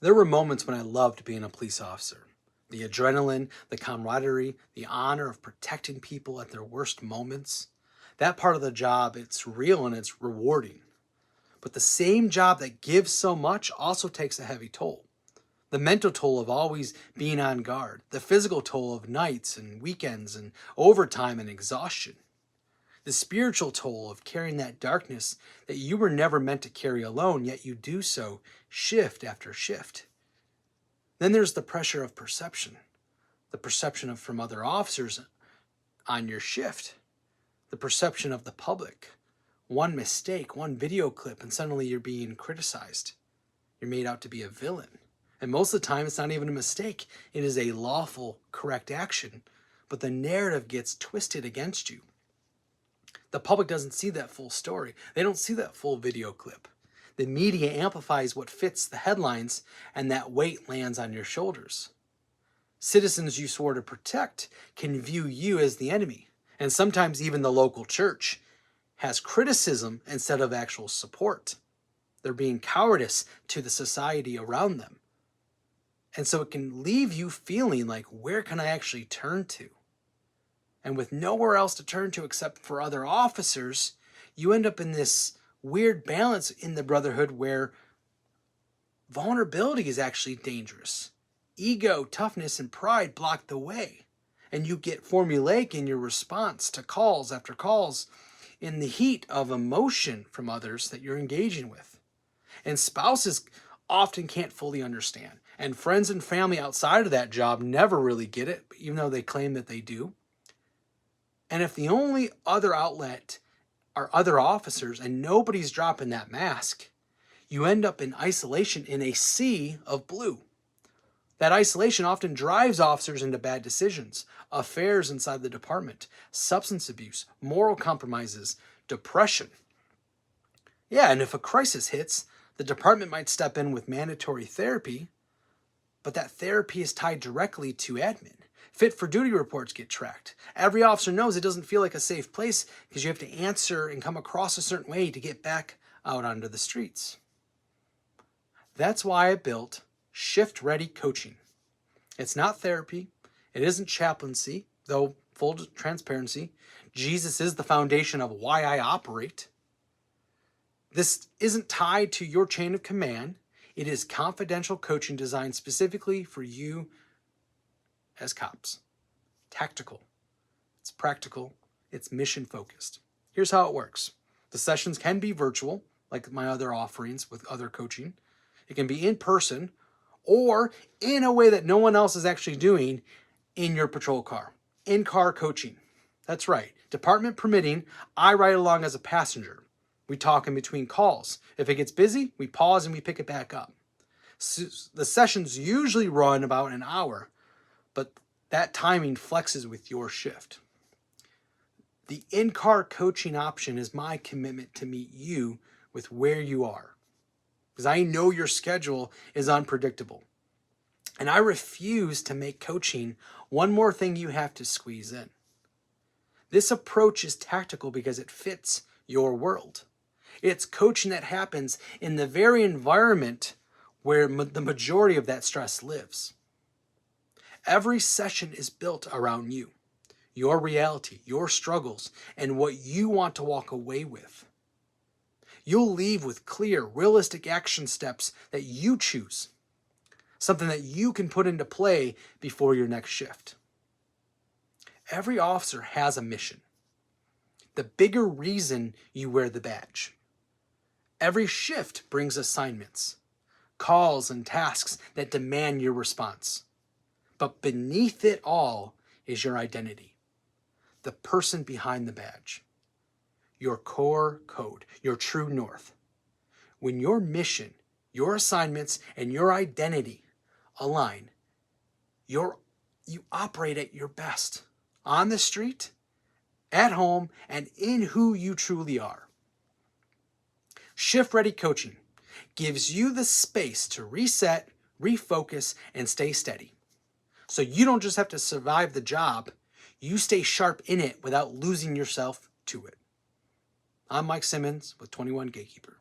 There were moments when I loved being a police officer. The adrenaline, the camaraderie, the honor of protecting people at their worst moments. That part of the job, it's real and it's rewarding. But the same job that gives so much also takes a heavy toll. The mental toll of always being on guard, the physical toll of nights and weekends and overtime and exhaustion, the spiritual toll of carrying that darkness that you were never meant to carry alone, yet you do so shift after shift. Then there's the pressure of perception, the perception of from other officers on your shift, the perception of the public. One mistake, one video clip, and suddenly you're being criticized. You're made out to be a villain. And most of the time, it's not even a mistake. It is a lawful, correct action. But the narrative gets twisted against you. The public doesn't see that full story. They don't see that full video clip. The media amplifies what fits the headlines, and that weight lands on your shoulders. Citizens you swore to protect can view you as the enemy. And sometimes even the local church has criticism instead of actual support. They're being cowardice to the society around them. And so it can leave you feeling like, where can I actually turn to? And with nowhere else to turn to except for other officers, you end up in this weird balance in the brotherhood where vulnerability is actually dangerous. Ego, toughness, and pride block the way. And you get formulaic in your response to calls after calls in the heat of emotion from others that you're engaging with. And spouses often can't fully understand. And friends and family outside of that job never really get it, even though they claim that they do. And if the only other outlet are other officers and nobody's dropping that mask, you end up in isolation in a sea of blue. That isolation often drives officers into bad decisions, affairs inside the department, substance abuse, moral compromises, depression. Yeah, and if a crisis hits, the department might step in with mandatory therapy, but that therapy is tied directly to admin. Fit for duty reports get tracked. Every officer knows it doesn't feel like a safe place because you have to answer and come across a certain way to get back out onto the streets. That's why I built Shift Ready Coaching. It's not therapy. It isn't chaplaincy, though full transparency, Jesus is the foundation of why I operate. This isn't tied to your chain of command. It is confidential coaching designed specifically for you as cops. Tactical. It's practical. It's mission focused. Here's how it works. The sessions can be virtual, like my other offerings with other coaching. It can be in person or in a way that no one else is actually doing in your patrol car. In-car coaching. That's right. Department permitting, I ride along as a passenger. We talk in between calls. If it gets busy, we pause and we pick it back up. So the sessions usually run about an hour, but that timing flexes with your shift. The in-car coaching option is my commitment to meet you with where you are, because I know your schedule is unpredictable. And I refuse to make coaching one more thing you have to squeeze in. This approach is tactical because it fits your world. It's coaching that happens in the very environment where the majority of that stress lives. Every session is built around you, your reality, your struggles, and what you want to walk away with. You'll leave with clear, realistic action steps that you choose, something that you can put into play before your next shift. Every officer has a mission. The bigger reason you wear the badge. Every shift brings assignments, calls, and tasks that demand your response. But beneath it all is your identity, the person behind the badge, your core code, your true north. When your mission, your assignments, and your identity align, you operate at your best, on the street, at home, and in who you truly are. Shift Ready Coaching gives you the space to reset, refocus, and stay steady. So you don't just have to survive the job, you stay sharp in it without losing yourself to it. I'm Mike Simmons with 21 Gatekeeper.